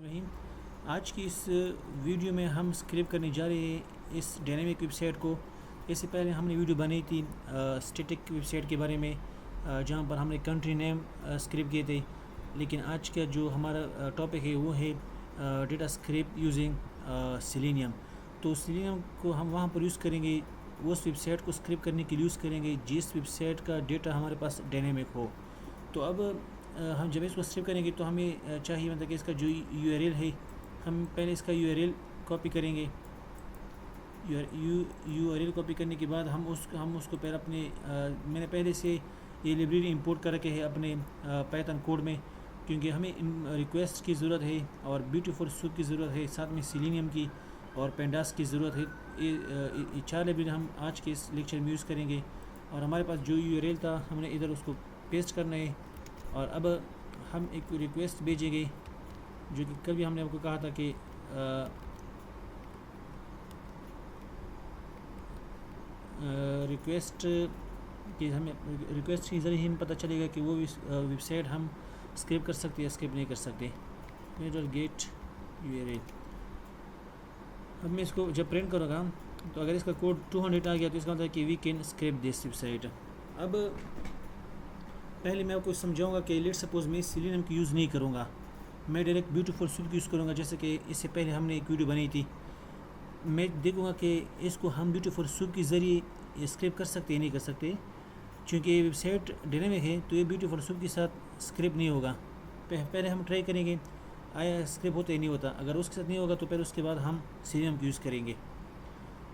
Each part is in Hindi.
रहीम। आज की इस वीडियो में हम स्क्रिप्ट करने जा रहे हैं इस डायनेमिक वेबसाइट को। इससे पहले हमने वीडियो बनाई थी स्टैटिक वेबसाइट के बारे में, जहां पर हमने कंट्री नेम स्क्रिप्ट किए थे। लेकिन आज का जो हमारा टॉपिक है वो है डेटा स्क्रिप्ट यूजिंग सेलेनियम। तो सेलेनियम को हम वहां पर यूज़ करेंगे, उस वेबसाइट को स्क्रिप्ट करने के लिए यूज़ करेंगे जिस वेबसाइट का डेटा हमारे पास डायनेमिक हो। तो अब हम जब इसको सेव करेंगे तो हमें चाहिए मतलब कि इसका जो यूआरएल है, हम पहले इसका यूआरएल कॉपी करेंगे। यूआरएल कॉपी करने के बाद हम उसको पहले अपने मैंने पहले से ये लाइब्रेरी इंपोर्ट कर रखे है अपने पाइथन कोड में, क्योंकि हमें रिक्वेस्ट की ज़रूरत है और ब्यूटीफुल सूप की ज़रूरत है, साथ में सेलेनियम की और पेंडास की ज़रूरत है। ये चार लाइब्रेरी हम आज के इस लेक्चर में यूज़ करेंगे। और हमारे पास जो यूआरएल था हमने इधर उसको पेस्ट करना है। और अब हम एक रिक्वेस्ट भेजेंगे, जो कि कल भी हमने आपको कहा था कि रिक्वेस्ट कि हमें रिक्वेस्ट के ज़रिए हमें पता चलेगा कि वो वेबसाइट हम स्क्रिप्ट कर सकते हैं या स्क्रिप्ट नहीं कर सकते। Get URL. अब मैं इसको जब प्रिंट करूँगा तो अगर इसका कोड 200 आ गया तो इसका मतलब है कि we can script this website. अब पहले मैं आपको समझाऊंगा कि लेट्स सपोज मैं सेलेनियम की यूज़ नहीं करूँगा, मैं डायरेक्ट ब्यूटीफुल सूप की यूज़ करूँगा। जैसे कि इससे पहले हमने एक वीडियो बनाई थी, मैं देखूँगा कि इसको हम ब्यूटीफुल सूप के ज़रिए स्क्रिप्ट कर सकते हैं नहीं कर सकते। क्योंकि ये वेबसाइट डायनेमिक है तो ये ब्यूटीफुल सूप के साथ स्क्रिप्ट नहीं होगा। पहले हम ट्राई करेंगे आया स्क्रिप्ट होता ही नहीं होता। अगर उसके साथ नहीं होगा तो फिर उसके बाद हम सेलेनियम की यूज़ करेंगे।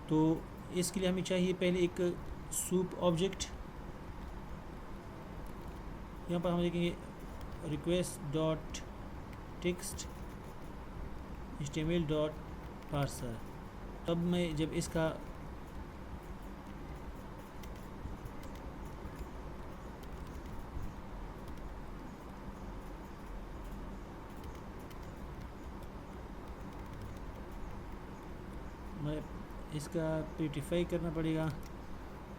तो इसके लिए हमें चाहिए पहले एक सूप ऑब्जेक्ट। यहाँ पर हम देखेंगे request dot text HTML dot parser. तब मैं जब इसका प्रीटिफाई करना पड़ेगा।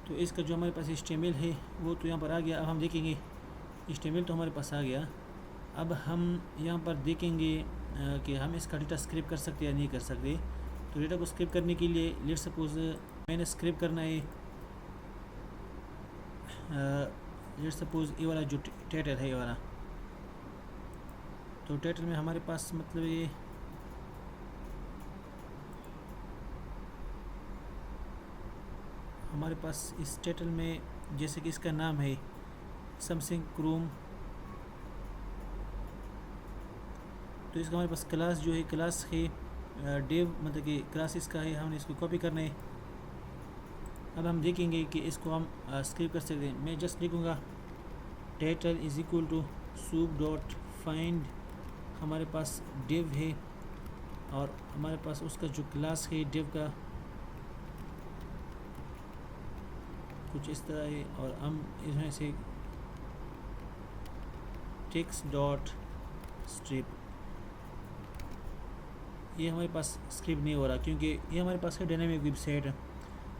तो इसका जो हमारे पास HTML है वो तो यहाँ पर आ गया। अब हम देखेंगे HTML तो हमारे पास आ गया। अब हम यहाँ पर देखेंगे कि हम इसका डेटा स्क्रिप्ट कर सकते या नहीं कर सकते। तो डेटा को स्क्रिप्ट करने के लिए लेट्स सपोज मैंने स्क्रिप्ट करना है, लेट्स सपोज ये वाला जो टाइटल है ये वाला। तो टाइटल में हमारे पास मतलब ये हमारे पास इस टाइटल में जैसे कि इसका नाम है समथिंग क्रोम, तो इसका हमारे पास क्लास जो है क्लास है डेव, मतलब कि क्लास इसका है, हमने इसको कॉपी करना है। अब हम देखेंगे कि इसको हम स्क्रिप्ट कर सकते हैं। मैं जस्ट लिखूँगा title is equal to soup dot find, हमारे पास डेव है और हमारे पास उसका जो क्लास है डेव का कुछ इस तरह है। और हम इसमें से टेक्स्ट डॉट स्ट्रिप, ये हमारे पास स्क्रिप्ट नहीं हो रहा क्योंकि ये हमारे पास है डायनेमिक वेबसाइट।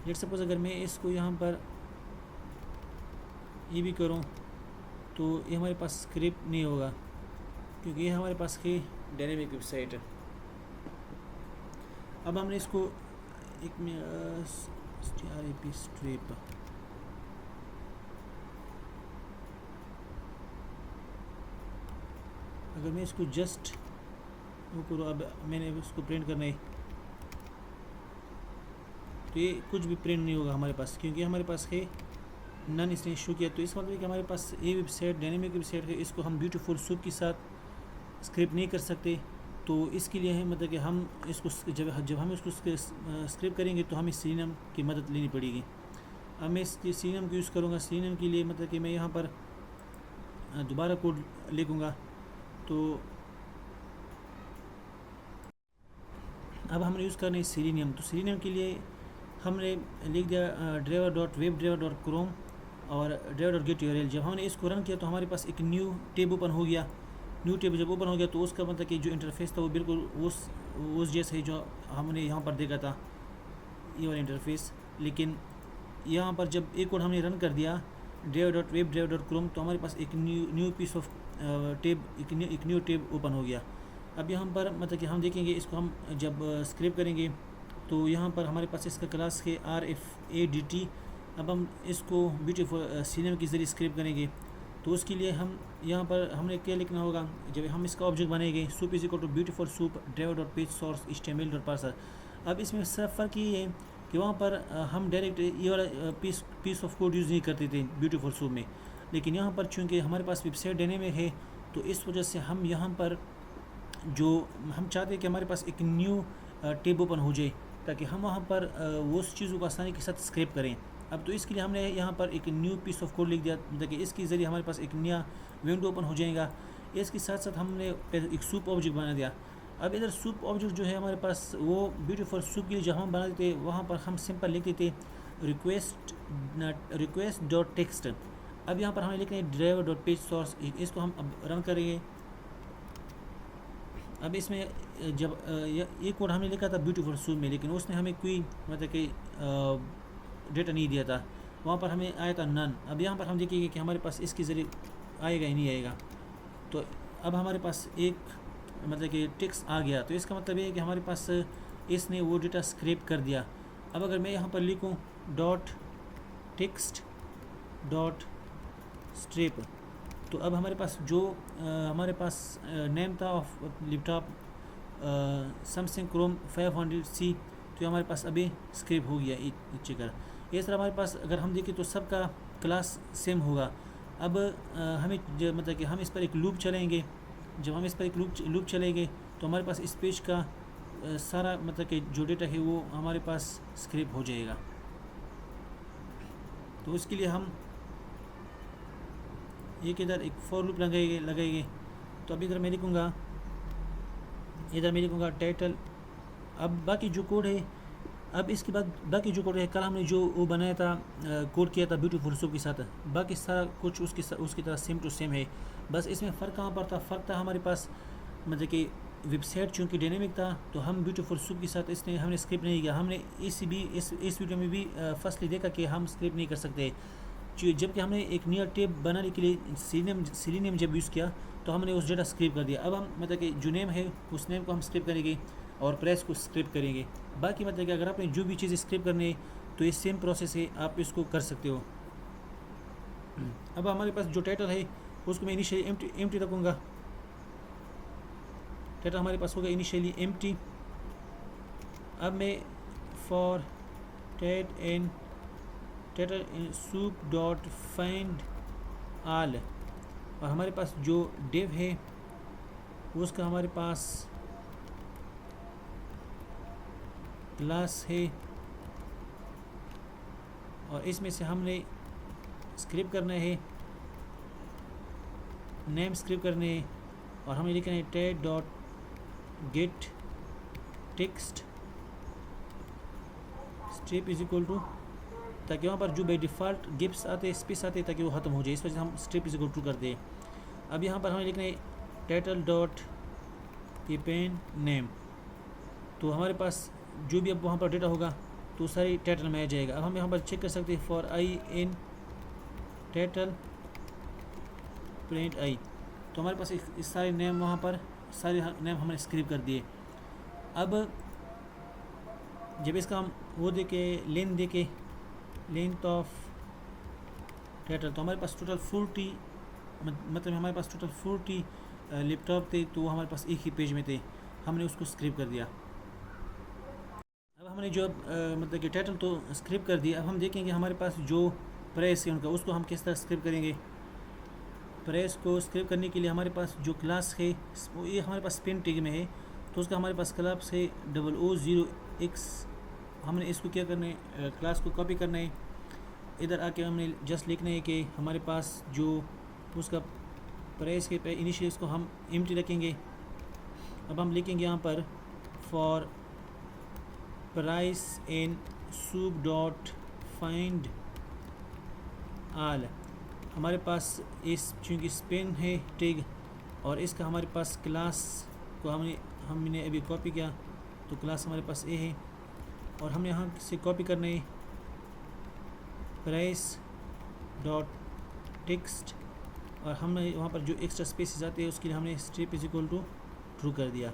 लेट सपोज अगर मैं इसको यहाँ पर ये भी करूँ तो ये हमारे पास स्क्रिप्ट नहीं होगा क्योंकि ये हमारे पास है डायनेमिक वेबसाइट। अब हमने इसको एक स्ट्रिप, अगर मैं इसको जस्ट वो करूँ, अब मैंने उसको प्रिंट करना है तो ये कुछ भी प्रिंट नहीं होगा हमारे पास क्योंकि हमारे पास है नन, इसने इशू किया। तो इस मतलब कि हमारे पास ये वेबसाइट डायनेमिक वेबसाइट है, इसको हम ब्यूटीफुल सूप के साथ स्क्रिप्ट नहीं कर सकते। तो इसके लिए है मतलब कि हम इसको जब हम इसको स्क्रिप्ट करेंगे तो हमें सेलेनियम की मदद लेनी पड़ेगी। अब मैं सेलेनियम को यूज़ करूँगा। सेलेनियम के लिए मतलब कि मैं यहाँ पर दोबारा कोड लिखूँगा। तो अब हमने यूज़ करना है सेलेनियम। तो सेलेनियम के लिए हमने लिख दिया driver dot web driver dot Chrome और ड्राइवर डॉट गेट यूआरएल। जब हमने इसको रन किया तो हमारे पास एक न्यू टैब ओपन हो गया। न्यू टैब जब ओपन हो गया तो उसका मतलब कि जो इंटरफेस था वो बिल्कुल उस जैसे है जो हमने यहाँ पर देखा था, ये वाला इंटरफेस। लेकिन यहाँ पर जब एक कोड हमने रन कर दिया driver dot web driver dot Chrome तो हमारे पास एक न्यू पीस ऑफ टैब, एक न्यू टैब ओपन हो गया। अब यहाँ पर मतलब कि हम देखेंगे इसको हम जब स्क्रैप करेंगे तो यहाँ पर हमारे पास इसका क्लास है RFADT। अब हम इसको ब्यूटीफुल सीनेम के ज़रिए स्क्रैप करेंगे तो उसके लिए हम यहाँ पर हमने क्या लिखना होगा। जब हम इसका ऑब्जेक्ट बनाएंगे soup is equal to Beautiful Soup driver dot page source HTML dot parser. अब इसमें सिर्फ फ़र्क ये है कि वहाँ पर हम डायरेक्ट ये वाला पीस ऑफ कोड यूज़ नहीं करते थे ब्यूटीफुल सूप में, लेकिन यहाँ पर चूँकि हमारे पास वेबसाइट डायनेमिक है तो इस वजह से हम यहाँ पर जो हम चाहते हैं कि हमारे पास एक न्यू टैब ओपन हो जाए ताकि हम वहाँ पर वो चीज़ों को आसानी के साथ स्क्रैप करें। अब तो इसके लिए हमने यहाँ पर एक न्यू पीस ऑफ कोड लिख दिया ताकि इसके ज़रिए हमारे पास एक नया विंडो ओपन हो जाएगा। इसके साथ साथ हमने एक सूप ऑब्जेक्ट बना दिया। अब इधर सूप ऑब्जेक्ट जो है हमारे पास वो ब्यूटीफुल सूप के लिए जब हम बना देते वहाँ पर हम सिंपल लिख देते रिक्वेस्ट डॉट टेक्स्ट। अब यहाँ पर हमें लिखना है ड्राइवर डॉट पेज सोर्स। इसको हम अब रन करेंगे। अब इसमें जब ये कोड हमने लिखा था ब्यूटीफुल सूप में, लेकिन उसने हमें कोई मतलब कि डेटा नहीं दिया था, वहाँ पर हमें आया था नन। अब यहाँ पर हम देखेंगे कि हमारे पास इसके ज़रिए आएगा ही नहीं आएगा। तो अब हमारे पास एक मतलब कि टेक्स्ट आ गया, तो इसका मतलब ये है कि हमारे पास इसने वो डेटा स्क्रैप कर दिया। अब अगर मैं यहाँ पर लिखूँ डॉट टेक्स्ट डॉट स्ट्रिप, तो अब हमारे पास जो हमारे पास नेम था of laptop Samsung Chrome 500C, तो हमारे पास अभी स्क्रैप हो गया नीचे कर। इस तरह हमारे पास अगर हम देखें तो सबका क्लास सेम होगा। अब हमें मतलब कि हम इस पर एक लूप चलेंगे। जब हम इस पर एक लूप चलेंगे तो हमारे पास इस पेज का सारा मतलब कि जो डेटा है वो हमारे पास स्क्रैप हो जाएगा। तो उसके लिए हम एक इधर एक फॉर लूप लगाएंगे। तो अभी इधर मैं लिखूँगा टाइटल। अब बाकी जो कोड है, अब इसके बाद बाकी जो कोड है कल हमने जो वो बनाया था कोड किया था ब्यूटीफुल सूप के साथ, बाकी सारा कुछ उसकी तरह सेम टू सेम है। बस इसमें फ़र्क कहाँ पर था? फ़र्क था हमारे पास मतलब कि वेबसाइट चूँकि डायनेमिक था तो हम ब्यूटीफुल सूप के साथ हमने स्क्रिप्ट नहीं किया। हमने इस वीडियो में भी फर्स्टली देखा कि हम स्क्रिप्ट नहीं कर सकते, जबकि हमने एक नया टैब बनाने के लिए सिलीनियम जब यूज़ किया तो हमने उस डेटा स्क्रिप्ट कर दिया। अब हम मतलब कि जो नेम है उस नेम को हम स्क्रिप्ट करेंगे और प्रेस को स्क्रिप्ट करेंगे। बाकी मतलब कि अगर आपने जो भी चीज़ स्क्रिप्ट करनी है तो ये सेम प्रोसेस है, आप इसको कर सकते हो। अब हमारे पास जो टाइटल है उसको मैं इनिशियली एम्प्टी रखूँगा। टाइटल हमारे पास होगा इनिशियली एम्प्टी। अब मैं for title soup dot find all, और हमारे पास जो डिव है उसका हमारे पास क्लास है और इसमें से हमने स्क्रिप्ट करना है, नेम स्क्रिप्ट करने हैं और हमें लिखना है ted dot get text strip is equal to, ताकि वहाँ पर जो बाई डिफ़ॉल्ट गिफ्ट्स आते हैं स्पेस आते हैं ताकि वो ख़त्म हो जाए, इस वजह से हम स्ट्रिप इज इक्वल टू करते हैं। अब यहाँ पर हमें लिखना है टाइटल डॉट पेन नेम, तो हमारे पास जो भी अब वहाँ पर डेटा होगा तो सारी टाइटल में आ जाएगा। अब हम यहाँ पर चेक कर सकते हैं for i in title print i, तो हमारे पास इस सारे नेम वहाँ पर सारे नेम हमने स्क्रिप्ट कर दिए। अब जब इसका हम वो देके लेंथ ऑफ टाइटल, तो हमारे पास टोटल 40 मतलब हमारे पास टोटल 40 लैपटॉप थे, तो वो हमारे पास एक ही पेज में थे, हमने उसको स्क्रिप्ट कर दिया। अब हमने जो मतलब कि टाइटल तो स्क्रिप्ट कर दिया। अब हम देखेंगे हमारे पास जो प्रेस है उनका, उसको हम किस तरह स्क्रिप्ट करेंगे। प्रेस को स्क्रिप्ट करने के लिए हमारे पास जो क्लास है वो ये हमारे पास स्पिन टैग में है, तो उसका हमारे पास क्लास है 000x। हमने इसको क्या करना है, क्लास को कॉपी करना है। इधर आके हमने जस्ट लिखना है कि हमारे पास जो उसका प्रेस के पे इनिशियली इसको हम एम्प्टी रखेंगे। अब हम लिखेंगे यहाँ पर for price in soup dot find all, हमारे पास इस चूँकि स्पेन है टैग और इसका हमारे पास क्लास को हमने अभी कॉपी किया, तो क्लास हमारे पास ए है और हमने यहाँ से कॉपी करना है प्राइस डॉट टेक्स्ट, और हमने वहाँ पर जो एक्स्ट्रा स्पेसेस आते हैं उसके लिए हमने strip is equal to true कर दिया।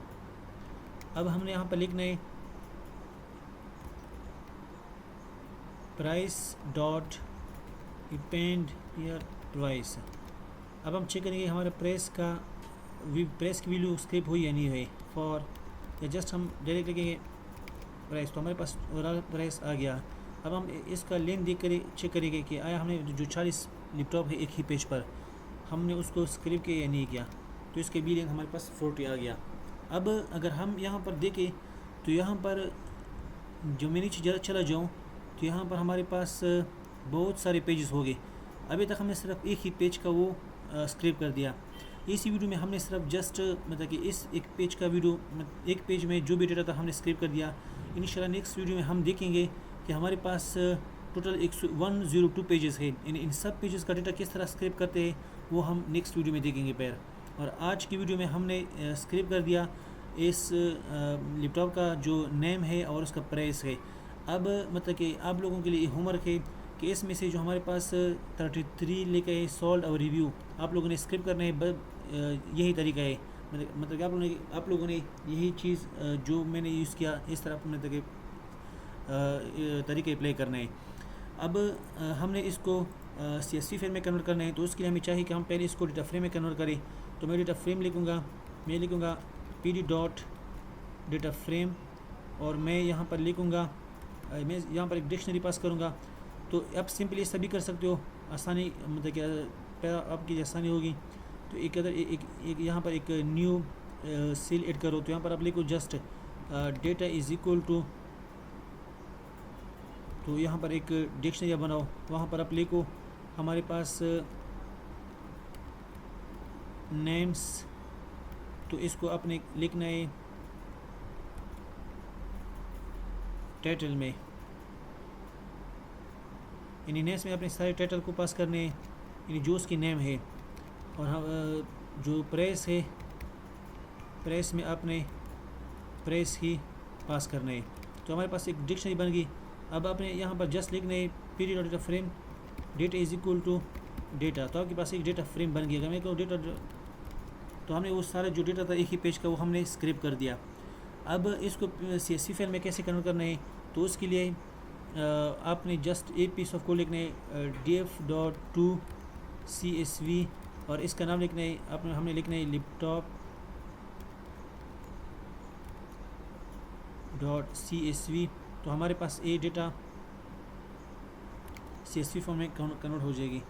अब हमने यहाँ पर लिखना है price dot depend year price. अब हम चेक करेंगे हमारे प्रेस की वैल्यू स्क्रिप हुई या नहीं हुई। फॉर या जस्ट हम डायरेक्ट लिखेंगे प्राइस, तो हमारे पास ओवरऑल प्राइस आ गया। अब हम इसका लेन देख कर चेक करेंगे कि आया हमने जो 40 लैपटॉप है एक ही पेज पर, हमने उसको स्क्रिप किया या नहीं किया। तो इसके बी लेन हमारे पास 40 आ गया। अब अगर हम यहाँ पर देखें तो यहाँ पर जो मैं नीचे ज़रा चला जाऊँ तो यहाँ पर हमारे पास बहुत सारे पेजेस हो गए। अभी तक हमने सिर्फ एक ही पेज का वो स्क्रिप कर दिया। इसी वीडियो में हमने सिर्फ जस्ट मतलब कि इस एक पेज का वीडियो, एक पेज में जो भी डेटा था हमने स्क्रिप कर दिया। इंशाल्लाह नेक्स्ट वीडियो में हम देखेंगे कि हमारे पास टोटल 102 पेजेस है। इन सब पेजेस का डेटा किस तरह स्क्रिप करते हैं वो हम नेक्स्ट वीडियो में देखेंगे पैर। और आज की वीडियो में हमने स्क्रिप कर दिया इस लैपटॉप का जो नेम है और उसका प्राइस है। अब मतलब कि आप लोगों के लिए होमवर्क है कि इसमें से जो हमारे पास 33 लेके है सॉल्व और रिव्यू, आप लोगों ने स्क्रिप करना है। यही तरीका है, मतलब कि आप लोगों ने यही चीज़ जो मैंने यूज़ किया इस तरह मतलब कि तरीके अप्लाई करना है। अब हमने इसको CSV फाइल में कन्वर्ट करना है, तो उसके लिए हमें चाहिए कि हम पहले इसको डेटा फ्रेम में कन्वर्ट करें। तो मैं डेटा फ्रेम लिखूँगा, मैं लिखूँगा PD डॉट डेटा फ्रेम और मैं यहाँ पर लिखूँगा, मैं यहाँ पर एक डिक्शनरी पास करूँगा। तो आप सिंपली सभी कर सकते हो, आसानी मतलब कि आपकी आसानी होगी। तो एक अगर एक यहाँ पर एक न्यू सेल ऐड करो, तो यहाँ पर आप लिखो just data is equal to, तो यहाँ पर एक डिक्शनरी बनाओ, वहाँ पर आप लिखो हमारे पास नेम्स, तो इसको आपने लिखना है टाइटल में। यानी नेम्स में अपने सारे टाइटल को पास करने हैं, यानी जो उसकी नेम है। और हम जो प्रेस है, प्रेस में आपने प्रेस ही पास करना है। तो हमारे पास एक डिक्शनरी बन गई। अब आपने यहाँ पर जस्ट लिखना है PD dot data frame data is equal to data, तो आपके पास एक डेटा फ्रेम बन गया। अगर मैं कहूँ डेटा, तो हमने वो सारा जो डेटा था एक ही पेज का वो हमने स्क्रिप कर दिया। अब इसको CSV फाइल में कैसे कन्वर्ट करना है, तो उसके लिए आपने जस्ट एक पीस ऑफ कोड लिखना है df डॉट टू CSV और इसका नाम लिखना है हमने लिखना है लैपटॉप डॉट CSV। तो हमारे पास ये डेटा CSV फॉर्म में कन्वर्ट हो जाएगी।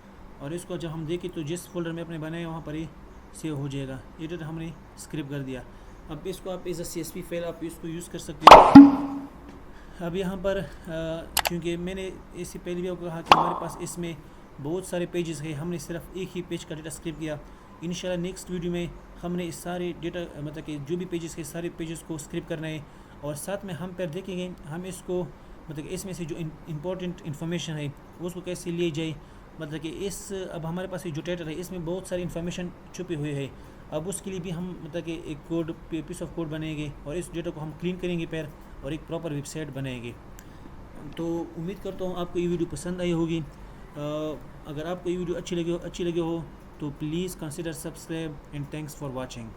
और इसको जब हम देखें तो जिस फोल्डर में अपने बनाए वहाँ पर ये सेव हो जाएगा। ये डेटा हमने स्क्रिप कर दिया। अब इसको आप एज अ CSV फाइल आप इसको यूज़ कर सकते हो। अब यहाँ पर क्योंकि मैंने इससे पहले भी कहा कि हमारे पास इसमें बहुत सारे पेजेस हैं, हमने सिर्फ एक ही पेज का डेटा स्क्रिप किया। इंशाल्लाह नेक्स्ट वीडियो में हमने इस सारे डेटा मतलब कि जो भी पेजेस है सारे पेजेस को स्क्रिप करना है। और साथ में हम पर देखेंगे हम इसको मतलब कि इसमें से जो इम्पोर्टेंट इन्फॉर्मेशन है उसको कैसे लिए जाए। मतलब कि अब हमारे पास जो टाइटल है इसमें बहुत सारी इन्फॉर्मेशन छुपी हुई है। अब उसके लिए भी हम मतलब कि एक कोड पीस ऑफ कोड बनाएंगे और इस डेटा को हम क्लीन करेंगे पैर और एक प्रॉपर वेबसाइट बनाएंगे। तो उम्मीद करता हूँ आपको ये वीडियो पसंद आई होगी। अगर आपको ये वीडियो अच्छी लगी हो तो please consider subscribe and thanks for watching.